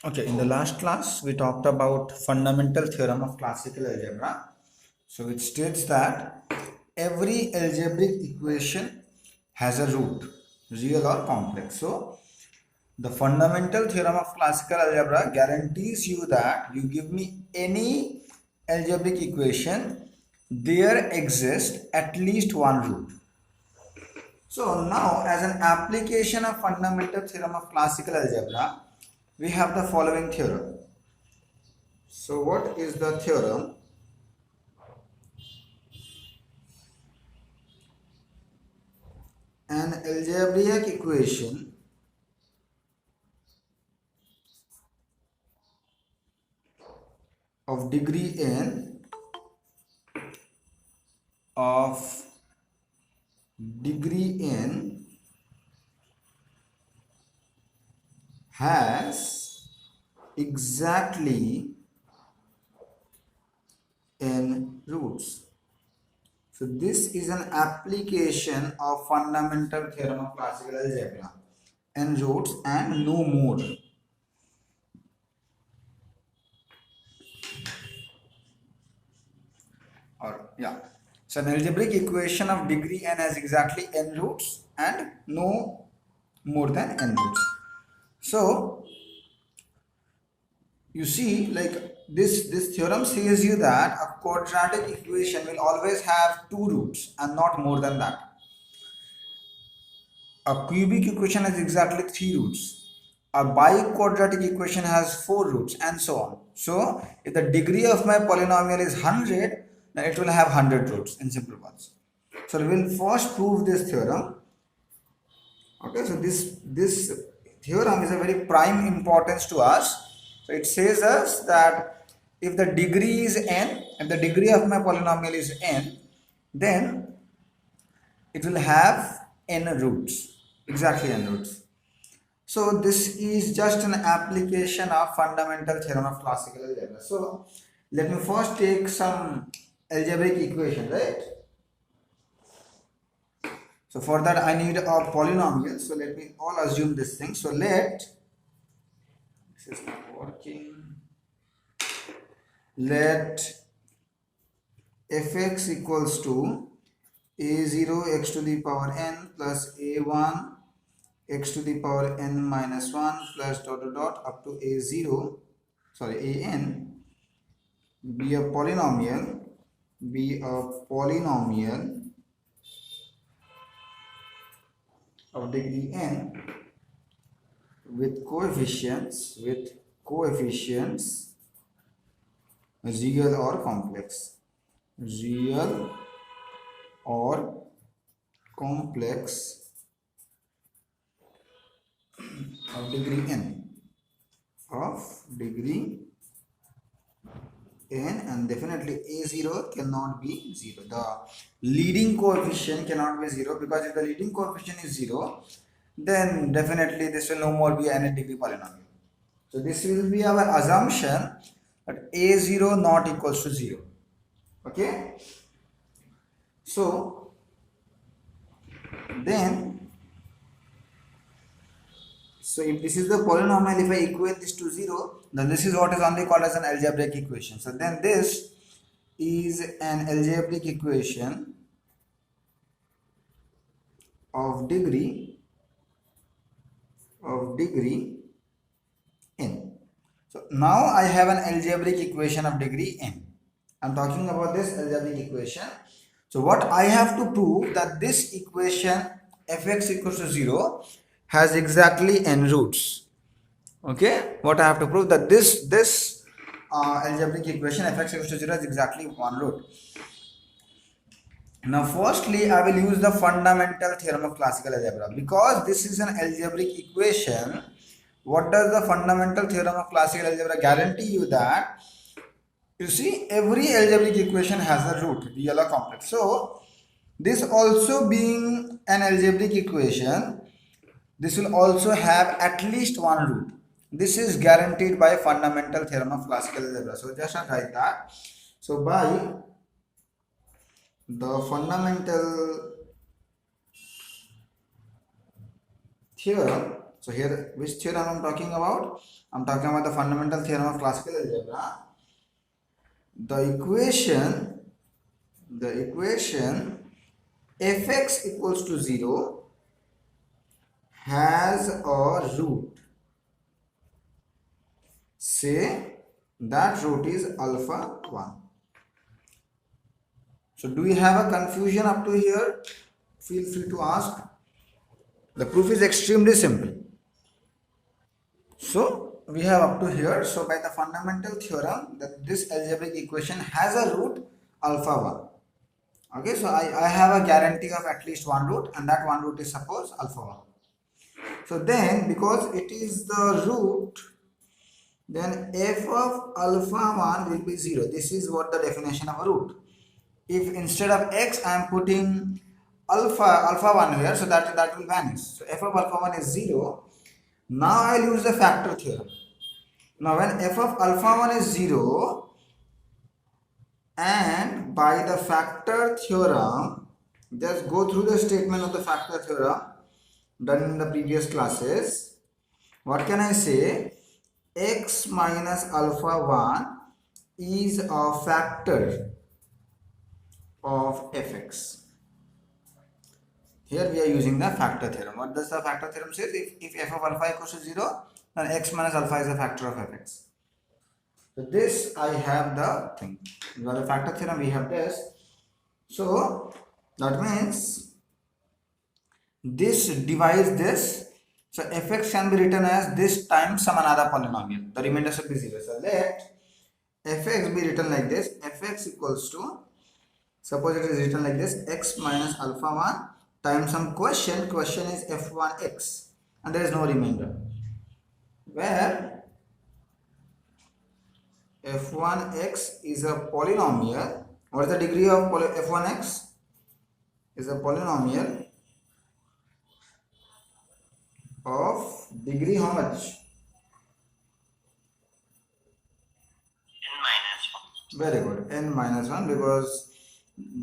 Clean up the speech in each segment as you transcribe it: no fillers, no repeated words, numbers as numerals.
Okay, in the last class, we talked about fundamental theorem of classical algebra. So it states that every algebraic equation has a root, real or complex. So the fundamental theorem of classical algebra guarantees you that you give me any algebraic equation, there exists at least one root. So now, as an application of fundamental theorem of classical algebra, we have the following theorem. So what is the theorem? An algebraic equation of degree n of degree n has exactly n roots. So this is an application of fundamental theorem of classical algebra. N roots and no more. Or yeah. So an algebraic equation of degree n has exactly n roots and no more than n roots. So you see, like this theorem says you that a quadratic equation will always have two roots and not more than that. A cubic equation has exactly three roots. A biquadratic equation has four roots and so on. So if the degree of my polynomial is 100, then it will have 100 roots in simple words. So we will first prove this theorem. Okay, so this theorem is a very prime importance to us. So it says us that if the degree is n, and the degree of my polynomial is n, then it will have n roots, exactly n roots. So this is just an application of fundamental theorem of classical algebra. So let me first take some algebraic equation, right? So for that I need a polynomial. So let me all assume this thing. So let, this is not working. Let fx equals to a0 x to the power n plus a1 x to the power n minus 1 plus dot dot dot up to a0, sorry, an be a polynomial, be a polynomial of degree n with coefficients real or complex, real or complex of degree n, of degree n, and definitely a0 cannot be 0. The leading coefficient cannot be 0, because if the leading coefficient is 0, then definitely this will no more be an n degree polynomial. So this will be our assumption that a0 not equals to 0. Okay. So then, so if this is the polynomial, if I equate this to 0, then this is what is only called as an algebraic equation. So then this is an algebraic equation of degree n. So now I have an algebraic equation of degree n. I'm talking about this algebraic equation. So what I have to prove, that this equation fx equals to 0 has exactly n roots. Okay, what I have to prove, that this algebraic equation fx equals to 0 has exactly one root. Now firstly I will use the fundamental theorem of classical algebra, because this is an algebraic equation. What does the fundamental theorem of classical algebra guarantee you? That you see, every algebraic equation has a root, real or complex. So this also being an algebraic equation, this will also have at least one root. This is guaranteed by fundamental theorem of classical algebra. So just write that. So by the fundamental theorem So here, which theorem I'm talking about? I'm talking about the fundamental theorem of classical algebra. The equation fx equals to 0 has a root. Say that root is alpha 1. So do you have a confusion up to here? Feel free to ask. The proof is extremely simple. So we have up to here. So by the fundamental theorem that this algebraic equation has a root alpha 1. Okay, so I have a guarantee of at least one root, and that one root is suppose alpha 1. So then because it is the root, then f of alpha 1 will be 0. This is what the definition of a root. If instead of x I am putting alpha 1 here, so that will vanish. So f of alpha 1 is 0. Now I will use the factor theorem. Now when f of alpha 1 is 0, and by the factor theorem, just go through the statement of the factor theorem done in the previous classes. What can I say? X minus alpha 1 is a factor of fx. Here we are using the factor theorem. What does the factor theorem say? If f of alpha equals to 0, then x minus alpha is a factor of fx. So this I have the thing. Because the factor theorem we have this. So that means this divides this. So fx can be written as this times some another polynomial. The remainder should be 0. So let fx be written like this. Fx equals to, suppose it is written like this, x minus alpha 1 times some question is f1x, and there is no remainder, where f1x is a polynomial. What is the degree of f1x? Is a polynomial of degree how much? n minus 1. Very good, n minus 1, because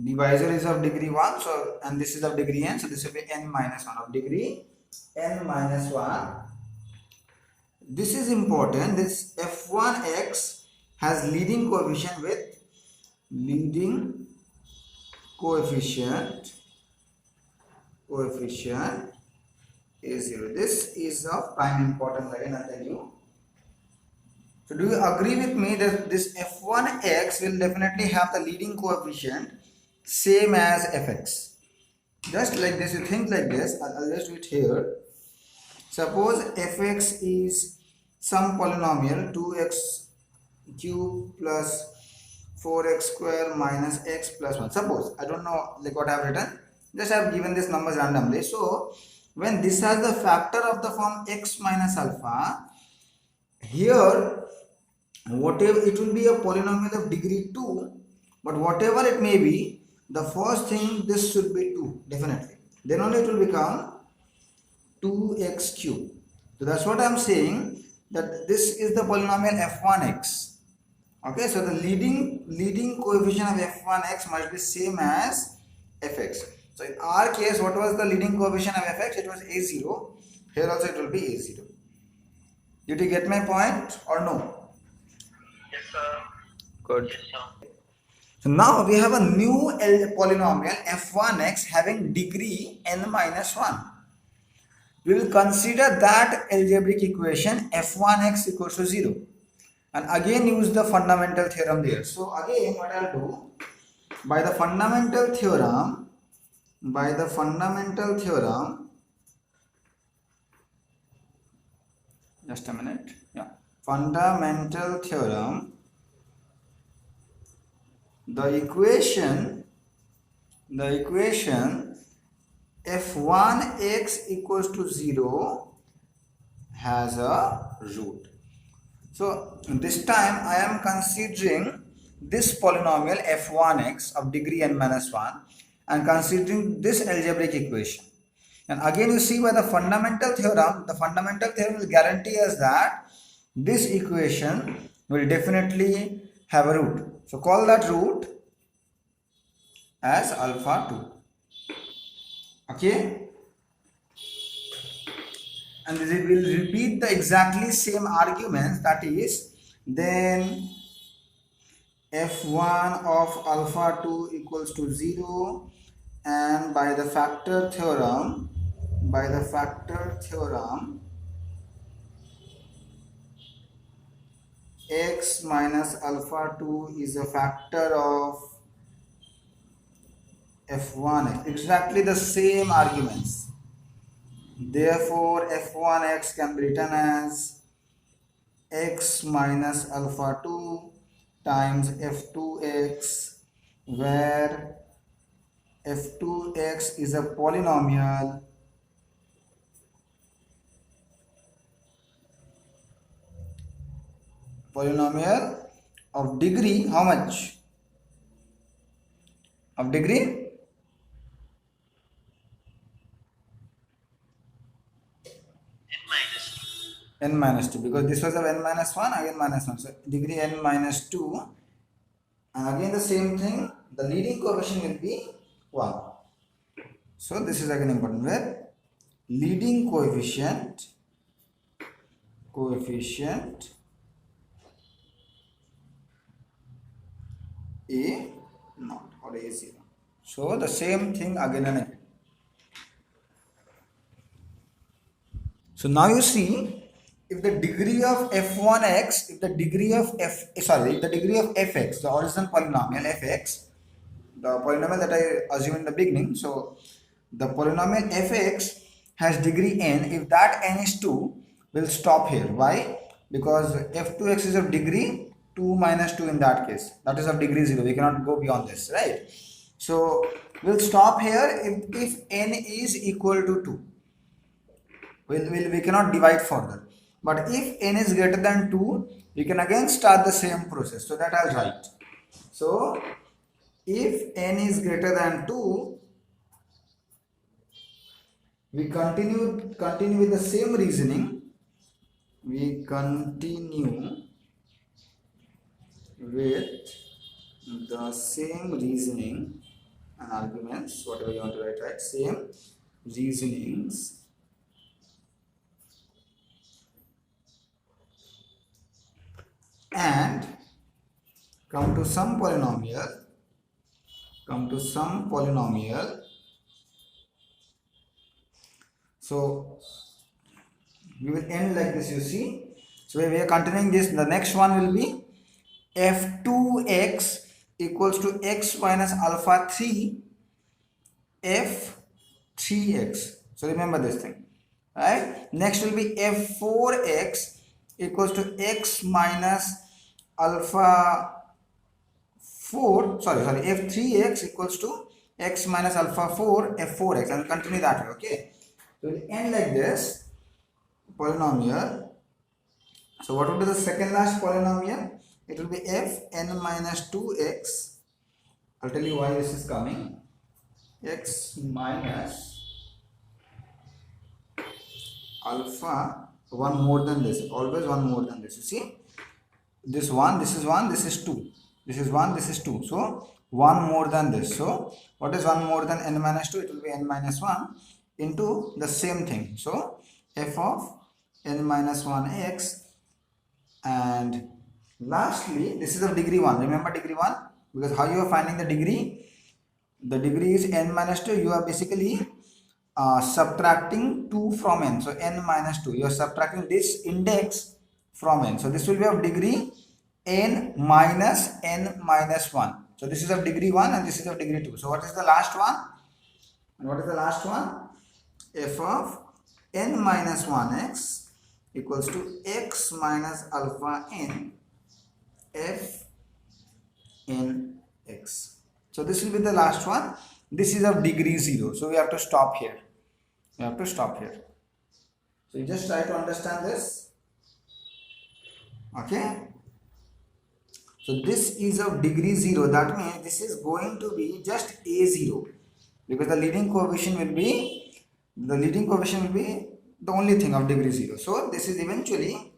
divisor is of degree 1, so, and this is of degree n, so this will be n minus 1 of degree n minus 1. This is important. This f1x has leading coefficient is 0. This is of prime importance, again I'll tell you. So do you agree with me that this f1x will definitely have the leading coefficient same as fx? Just like this, you think like this. I'll just do it here. Suppose fx is some polynomial 2x cube plus 4x square minus x plus 1. Suppose, I don't know like what I have written, just I have given this numbers randomly. So when this has the factor of the form x minus alpha, here whatever, it will be a polynomial of degree 2, but whatever it may be, the first thing this should be 2 definitely, then only it will become 2x cube. So that's what I'm saying, that this is the polynomial f1x. Okay, so the leading coefficient of f1x must be same as fx. So in our case, what was the leading coefficient of fx? It was a0. Here also it will be a0. Did you get my point or no? Yes, sir. Good. Yes, sir. So now we have a new polynomial f1x having degree n minus 1. We will consider that algebraic equation f1x equals to 0. And again use the fundamental theorem there. So again what I'll do, by the fundamental theorem, just a minute, yeah, fundamental theorem, the equation f1x equals to 0 has a root. So this time I am considering this polynomial f1x of degree n minus 1 and considering this algebraic equation. And again you see by the fundamental theorem will guarantee us that this equation will definitely have a root. So call that root as alpha 2. Okay. and we will repeat the exactly same arguments, that is, then f1 of alpha 2 equals to 0, and by the factor theorem, x minus alpha 2 is a factor of f1x, exactly the same arguments. Therefore f1x can be written as x minus alpha 2 times f2x, where f2x is a polynomial of degree, how much? Of degree n minus 2. n minus 2, because this was of n minus 1, again minus 1, so degree n minus 2, and again the same thing, the leading coefficient will be 1. So this is again important, where leading coefficient a naught or a 0. So the same thing again and again. So now you see, if the degree of f1x, if the degree of fx, the original polynomial fx, the polynomial that I assumed in the beginning, so the polynomial fx has degree n, if that n is 2, we'll stop here. Why? Because f2x is of degree 2 minus 2 in that case, that is of degree 0, we cannot go beyond this, right? So we'll stop here if n is equal to 2. We cannot divide further, but if n is greater than 2, we can again start the same process, so that I'll write. So if n is greater than 2, we continue with the same reasoning. We continue with the same reasoning and arguments, whatever you want to write, right? Same reasonings. And come to some polynomial, so we will end like this, you see. So we are continuing this. The next one will be f2x equals to x minus alpha 3 f3x. So remember this thing, right? Next will be f4x equals to x minus alpha 4, f3x equals to x minus alpha 4 f4x, and continue that way. Okay, so we'll end like this polynomial. So what would be the second last polynomial? It will be fn minus 2x. I'll tell you why this is coming. X minus alpha 1 more than this, always 1 more than this. You see, this 1, this is 1, this is 2, this is 1, this is 2, so 1 more than this. So what is 1 more than n minus 2? It will be n minus 1 into the same thing, so f of n minus 1x. And lastly, this is of degree 1. Remember degree 1, because how you are finding the degree? The degree is n minus 2. You are basically subtracting 2 from n, so n minus 2, you are subtracting this index from n, so this will be of degree n minus 1. So this is of degree 1 and this is of degree 2. So what is the last one? And what is the last one? F of n minus 1x equals to x minus alpha n f n x. So this will be the last one. This is of degree 0, so we have to stop here. So you just try to understand this. Okay, so this is of degree 0, that means this is going to be just a0, because the leading coefficient will be the only thing of degree 0. So this is eventually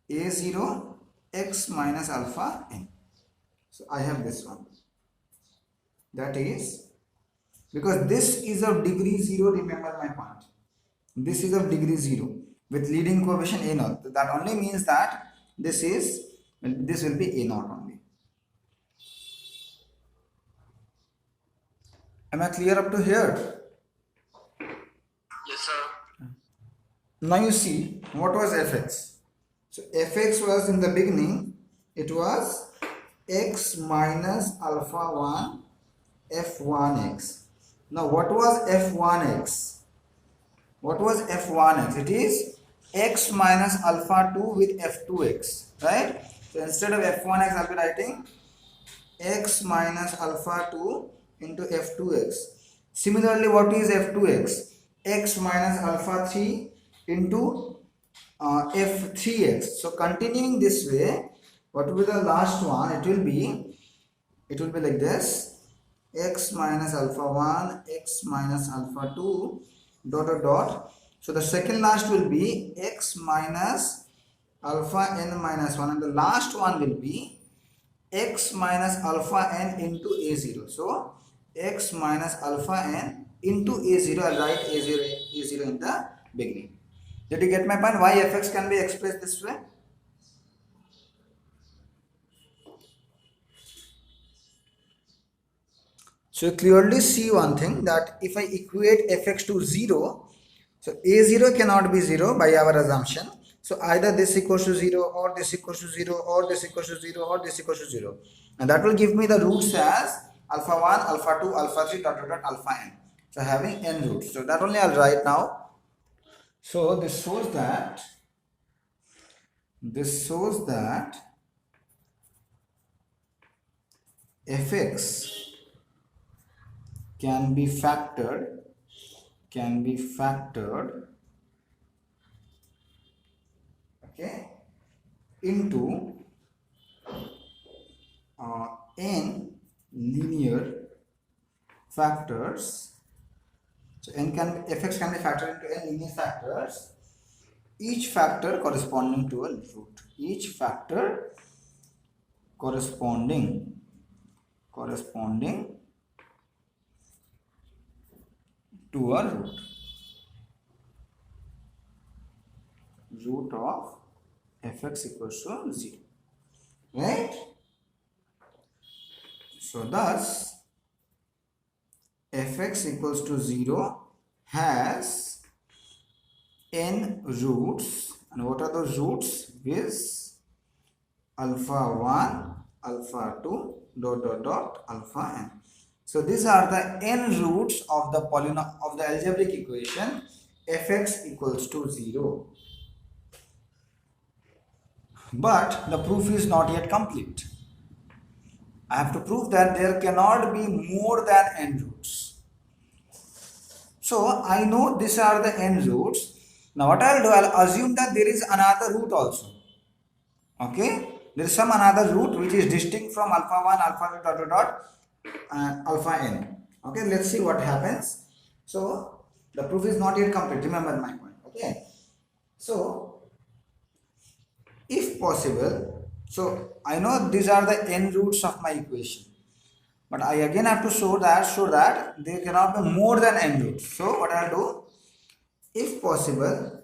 a0 x minus alpha n. So I have this one, that is, because this is of degree 0, remember my point, this is of degree 0, with leading coefficient a naught. That only means that this will be a naught only. Am I clear up to here? Yes, sir. Now you see what was fx. So fx was in the beginning, it was x minus alpha 1 f1x. Now what was f1x? What was f1x? It is x minus alpha 2 with f2x, right? So instead of f1x, I'll be writing x minus alpha 2 into f2x. Similarly, what is f2x? X minus alpha 3 into f3x. So continuing this way, what will be the last one? It will be like this: x minus alpha 1, x minus alpha 2, dot dot dot. So the second last will be x minus alpha n minus 1, and the last one will be x minus alpha n into a0. So x minus alpha n into a0. I'll write a0 in the beginning. Did you get my point? Why fx can be expressed this way? So you clearly see one thing, that if I equate fx to 0, so a0 cannot be 0 by our assumption. So either this equals to 0, or this equals to 0, or this equals to 0, or this equals to 0. And that will give me the roots as alpha 1, alpha 2, alpha 3, dot dot dot alpha n. So having n roots. So that only I'll write now. So this shows that fx can be factored okay, into n linear factors. So fx can be factored into n linear factors, each factor corresponding to a root. Each factor corresponding to a root of fx equals to 0, right? So thus fx equals to 0 has n roots, and what are those roots? Is alpha 1, alpha 2, dot dot dot alpha n. So these are the n roots of the algebraic equation fx equals to 0. But the proof is not yet complete. I have to prove that there cannot be more than n roots. So I know these are the n roots. Now what I'll do, I'll assume that there is another root also. Okay? There is some another root which is distinct from alpha 1, alpha 2, dot dot dot alpha n. Okay, let's see what happens. So the proof is not yet complete. Remember my point. Okay. So if possible, so I know these are the n roots of my equation, but I again have to show that there cannot be more than n roots. So what I'll do, if possible,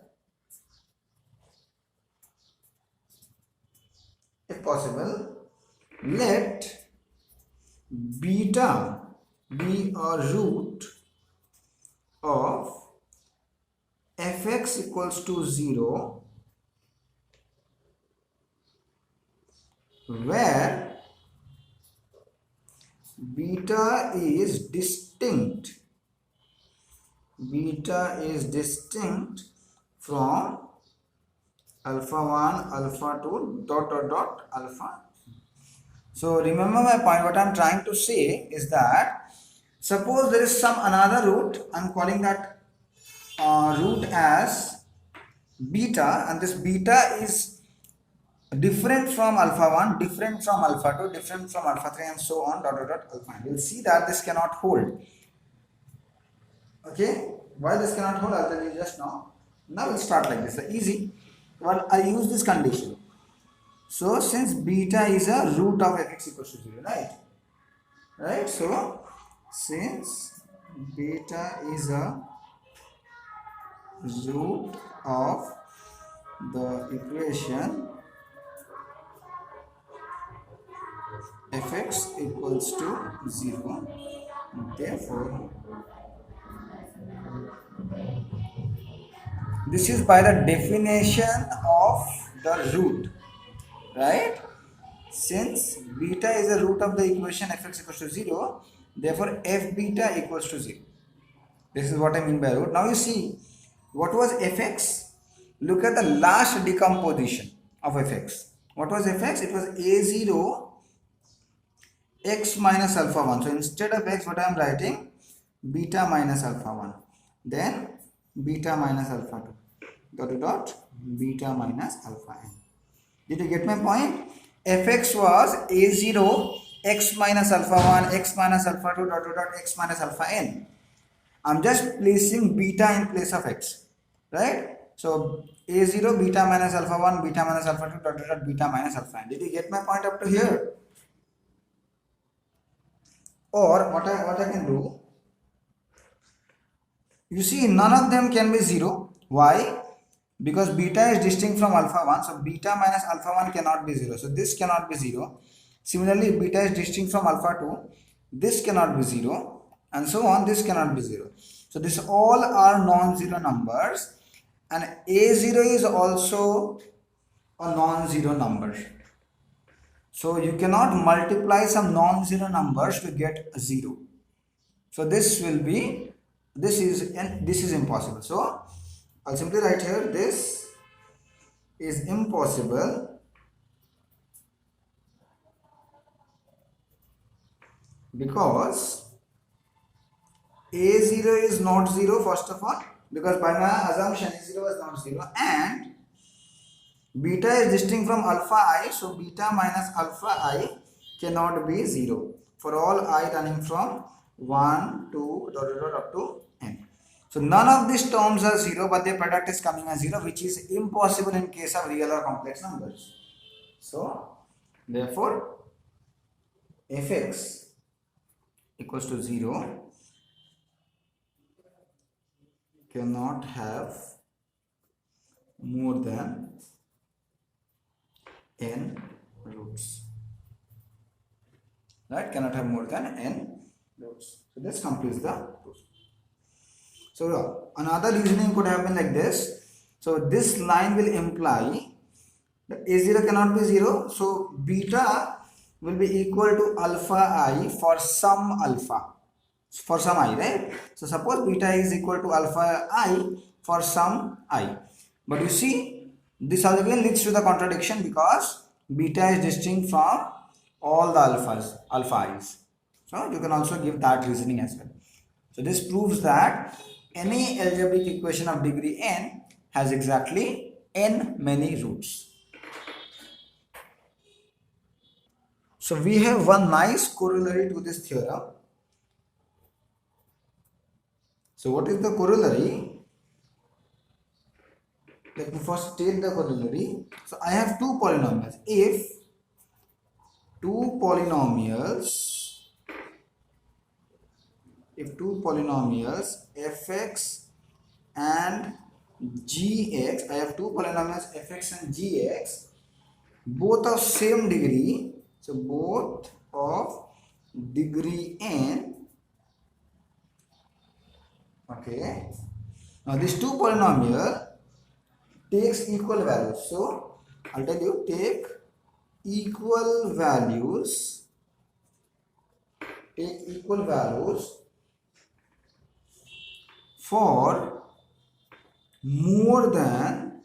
let beta be a root of fx equals to 0 where beta is distinct from alpha 1, alpha 2, dot dot dot alpha. So remember my point. What I'm trying to say is that suppose there is some another root, I'm calling that root as beta, and this beta is different from alpha 1, different from alpha 2, different from alpha 3, and so on, dot dot dot alpha. You'll see that this cannot hold. Okay, why this cannot hold, I'll tell you just now. Now we'll start like this. Easy. Well, I use this condition. So since beta is a root of fx equals to 0, right? So since beta is a root of the equation fx equals to 0. Therefore, this is by the definition of the root, right? Since beta is the root of the equation fx equals to 0, therefore f beta equals to 0. This is what I mean by root. Now you see, what was fx? Look at the last decomposition of fx. What was fx? It was a0 x minus alpha 1. So instead of x, what I am writing? Beta minus alpha 1. Then beta minus alpha 2. Dot beta minus alpha n. Did you get my point? fx was a0 x minus alpha 1 x minus alpha 2 x minus alpha n. I'm just placing beta in place of x, right? So a0 beta minus alpha 1 beta minus alpha 2 beta minus alpha n. Did you get my point up to here? Or what I can do, you see none of them can be 0. Why? Because beta is distinct from alpha 1, so beta minus alpha 1 cannot be 0. So this cannot be 0. Similarly, beta is distinct from alpha 2. This cannot be 0. And so on, this cannot be 0. So this all are non-zero numbers. And a0 is also a non-zero number. So you cannot multiply some non-zero numbers to get a 0. So this is impossible. So I'll simply write here, this is impossible because a0 is not 0 first of all, because by my assumption a0 is not 0, and beta is distinct from alpha I, so beta minus alpha I cannot be 0 for all I running from 1 to up to n. So none of these terms are 0, but their product is coming as 0, which is impossible in case of real or complex numbers. So therefore fx equals to 0 cannot have more than n roots, right? Cannot have more than n roots. So this completes the proof. So another reasoning could have been like this. So this line will imply that a0 cannot be 0, so beta will be equal to alpha I for some alpha, for some I, right? So suppose beta is equal to alpha I for some I, but you see this again leads to the contradiction because beta is distinct from all the alpha i's. So you can also give that reasoning as well. So this proves that any algebraic equation of degree n has exactly n many roots. So we have one nice corollary to this theorem. So what is the corollary? Let me first state the corollary. So I have two polynomials. If two polynomials fx and gx, I have two polynomials fx and gx, both of same degree, so both of degree n, okay. Now these two polynomials takes equal values, so I'll tell you, take equal values for more than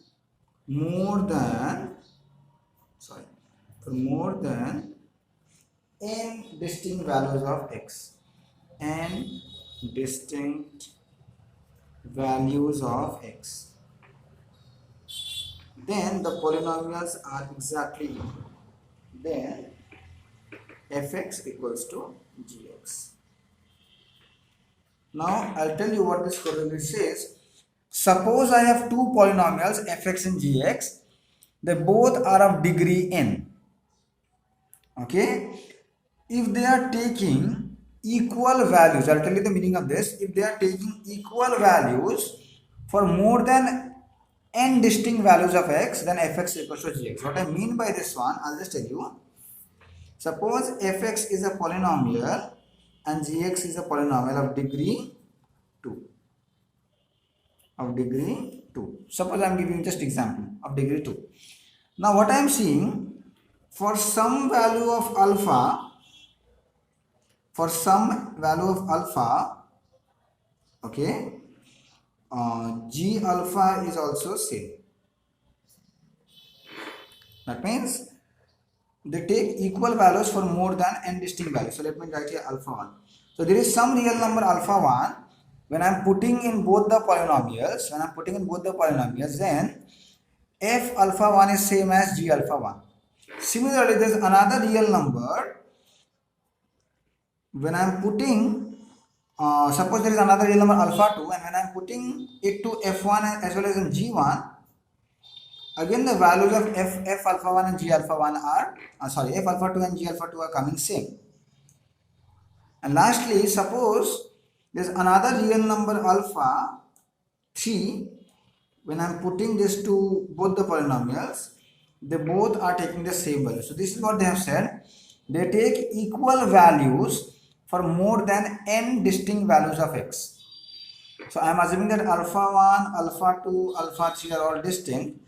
n distinct values of x, n distinct values of x, then the polynomials are exactly equal. Then fx equals to gx. Now I'll tell you what this corollary says. Suppose I have two polynomials fx and gx. They both are of degree n. Okay. If they are taking equal values, I'll tell you the meaning of this. If they are taking equal values for more than n distinct values of x, then fx equals to gx. What I mean by this one, I'll just tell you. Suppose fx is a polynomial and gx is a polynomial of degree 2. Of degree 2. Suppose I am giving just example of degree 2. Now what I am seeing, for some value of alpha, okay, g alpha is also same. That means they take equal values for more than n distinct values. So let me write here alpha 1. So there is some real number alpha 1. When I am putting in both the polynomials, then f alpha 1 is same as g alpha 1. Similarly, there is another real number. When I am putting, suppose there is another real number alpha 2, and when I am putting it to f1 as well as in g1, again the values of f alpha 1 and g alpha 1 are, f alpha 2 and g alpha 2 are coming same. And lastly, suppose there is another real number alpha 3. When I am putting this to both the polynomials, they both are taking the same value. So this is what they have said. They take equal values for more than n distinct values of x. So I am assuming that alpha 1, alpha 2, alpha 3 are all distinct.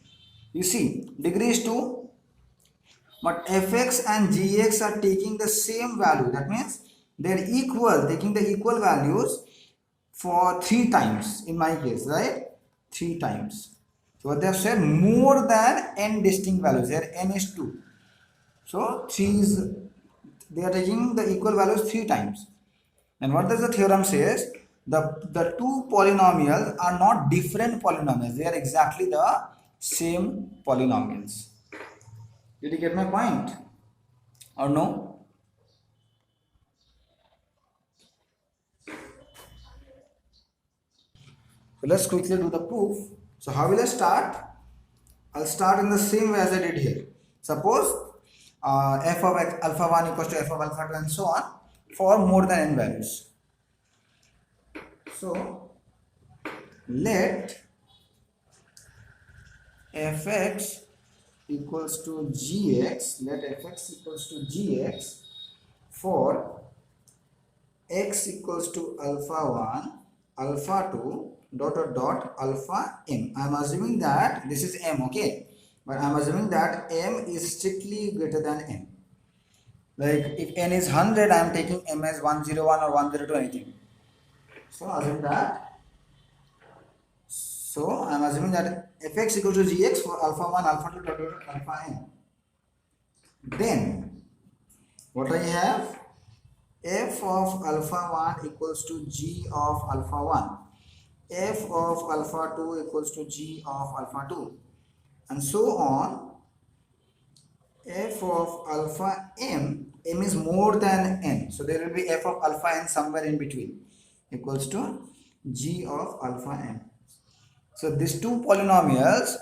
You see, degree is 2, but fx and gx are taking the same value. That means they are equal, taking the equal values for 3 times in my case, right? 3 times. So what they have said, more than n distinct values. There n is 2. So 3 is, they are taking the equal values 3 times. And what does the theorem says? The two polynomials are not different polynomials. They are exactly the same polynomials. Did you get my point? Or no? So let's quickly do the proof. So how will I start? I'll start in the same way as I did here. Suppose f of x, alpha 1 equals to f of alpha 2 and so on for more than n values. So let fx equals to gx, for x equals to alpha 1, alpha 2, alpha m. I am assuming that this is m, okay, but I am assuming that m is strictly greater than n. Like if n is 100, I am taking m as 101 or 102, anything. So assume that. So I am assuming that fx equals to gx for alpha 1, alpha 2, alpha n. Then what I have, f of alpha 1 equals to g of alpha 1, f of alpha 2 equals to g of alpha 2, and so on. F of alpha m is more than n, so there will be f of alpha n somewhere in between, equals to g of alpha n. So these two polynomials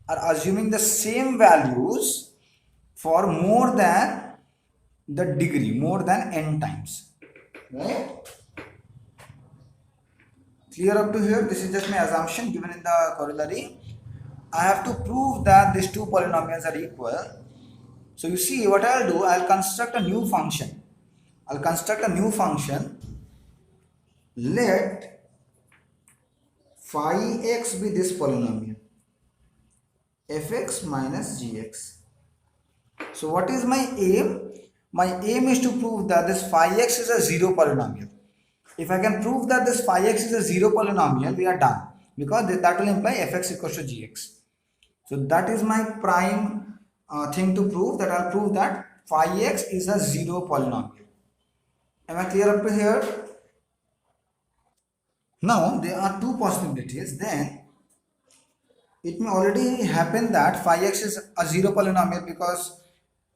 are assuming the same values for more than the degree, more than n times, right? Clear up to here? This is just my assumption given in the corollary. I have to prove that these two polynomials are equal. So you see what I'll do, I'll construct a new function. Let phi x be this polynomial, fx minus gx. So what is my aim? My aim is to prove that this phi x is a zero polynomial. If I can prove that this phi x is a zero polynomial, we are done, because that will imply fx equals to gx. So that is my prime thing to prove, that I'll prove that phi x is a zero polynomial. Am I clear up to here? Now there are two possibilities. Then it may already happen that phi x is a zero polynomial, because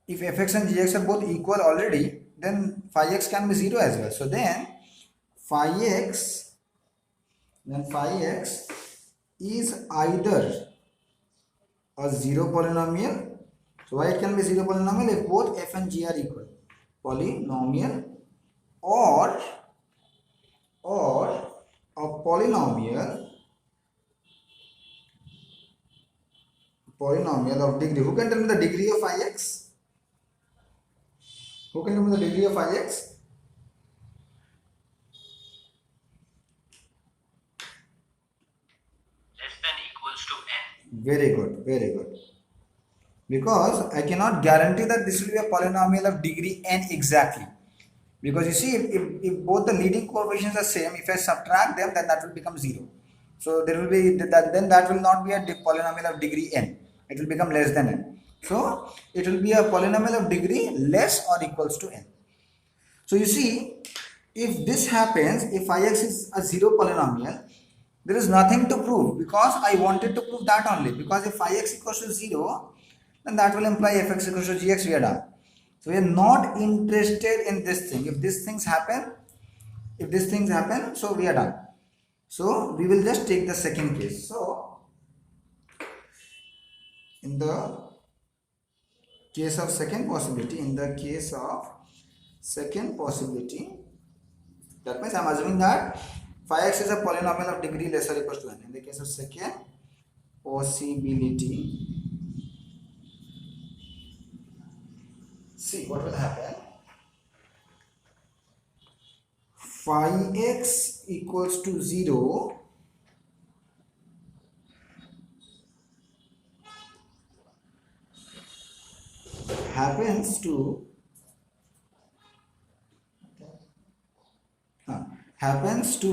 if fx and gx are both equal already, then phi x can be zero as well. So then phi x is either a zero polynomial. So why it can be zero polynomial? If both f and g are equal, polynomial, or a polynomial polynomial of degree. Who can tell me the degree of ix? Who can tell me the degree of ix? Less than equals to n. Very good, very good. Because I cannot guarantee that this will be a polynomial of degree n exactly. Because you see, if both the leading coefficients are same, if I subtract them, then that will become 0. So there will be that, then that will not be a polynomial of degree n. It will become less than n. So it will be a polynomial of degree less or equals to n. So you see, if this happens, if ix is a 0 polynomial, there is nothing to prove because I wanted to prove that only. Because if ix equals to 0, then that will imply fx equals to gx, we are done. So we are not interested in this thing. If these things happen, so we are done. So we will just take the second case. So in the case of second possibility, that means I am assuming that phi x is a polynomial of degree less or equals to n. In the case of second possibility, see what will happen. Phi x equals to 0 happens to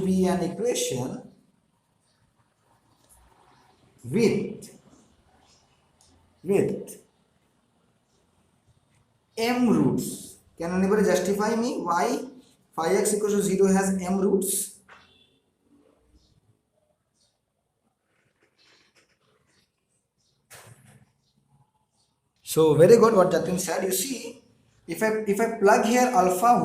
be an equation with m roots. Can anybody justify me why phi x equals to 0 has m roots? So very good what Jatin said. You see, if I plug here alpha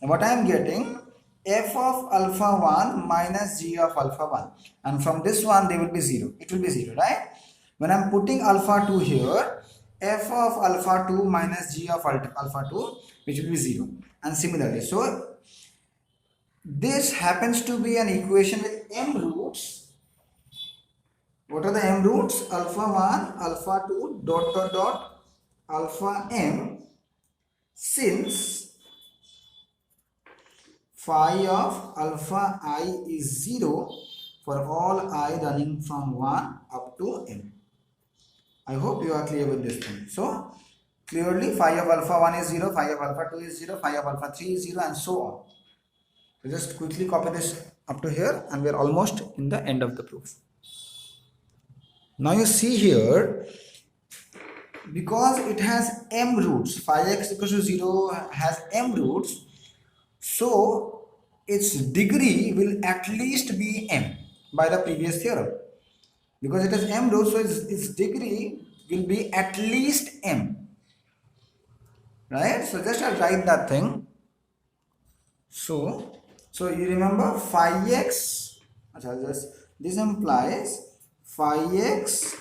1, what I am getting f of alpha 1 minus g of alpha 1, and from this one they will be 0. It will be 0, right? When I am putting alpha 2 here, f of alpha 2 minus g of alpha 2, which will be 0. And similarly, so this happens to be an equation with m roots. What are the m roots? Alpha 1, alpha 2, dot, alpha m, since phi of alpha I is 0 for all I running from 1 up to m. I hope you are clear with this thing. So clearly phi of alpha 1 is 0, phi of alpha 2 is 0, phi of alpha 3 is 0, and so on. So just quickly copy this up to here and we are almost in the end of the proof. Now you see here, because it has m roots, phi x equals to 0 has m roots, so its degree will at least be m by the previous theorem. Because it has m roots, so its degree will be at least m. Right? So just I'll write that thing. So you remember phi x, this implies phi x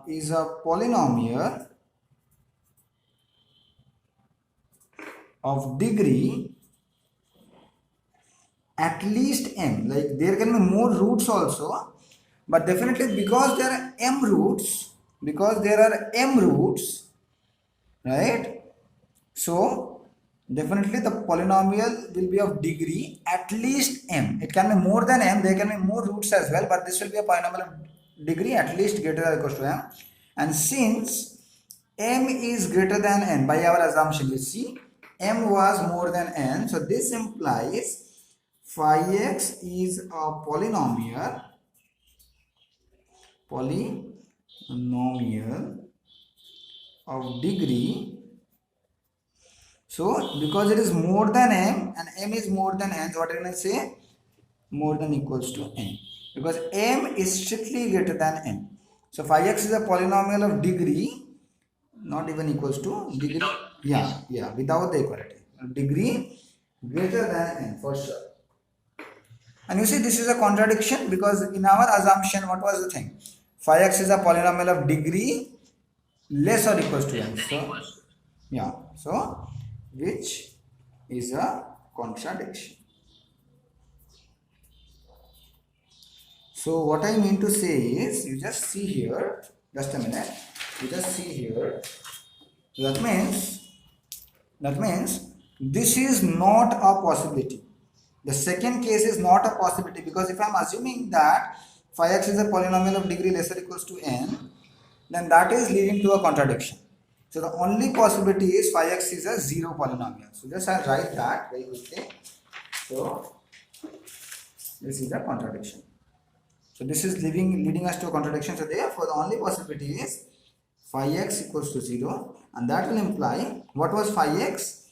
is a polynomial of degree at least m. Like there can be more roots also, but definitely because there are m roots, right? So definitely the polynomial will be of degree at least m. It can be more than m, there can be more roots as well, but this will be a polynomial of degree at least greater than or equal to m. And since m is greater than n, by our assumption, you see m was more than n, so this implies phi x is a polynomial of degree. So because it is more than m and m is more than n, so what are you going to say? More than equals to n, because m is strictly greater than n. So phi x is a polynomial of degree not even equals to degree, without the equality, degree greater than n for sure. And you see this is a contradiction, because in our assumption what was the thing? Phi x is a polynomial of degree less or equals to n. So which is a contradiction. So what I mean to say is, you just see here, just a minute, you just see here, that means this is not a possibility. The second case is not a possibility, because if I am assuming that phi x is a polynomial of degree lesser equals to n, then that is leading to a contradiction. So the only possibility is phi x is a zero polynomial. So just I'll write that very quickly. So this is a contradiction. So this is leading us to a contradiction. So therefore the only possibility is phi x equals to 0, and that will imply, what was phi x?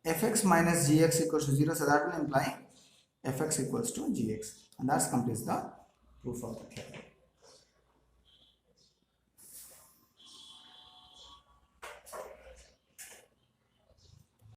Fx minus gx equals to 0. So that will imply fx equals to gx, and that completes the proof of the theorem.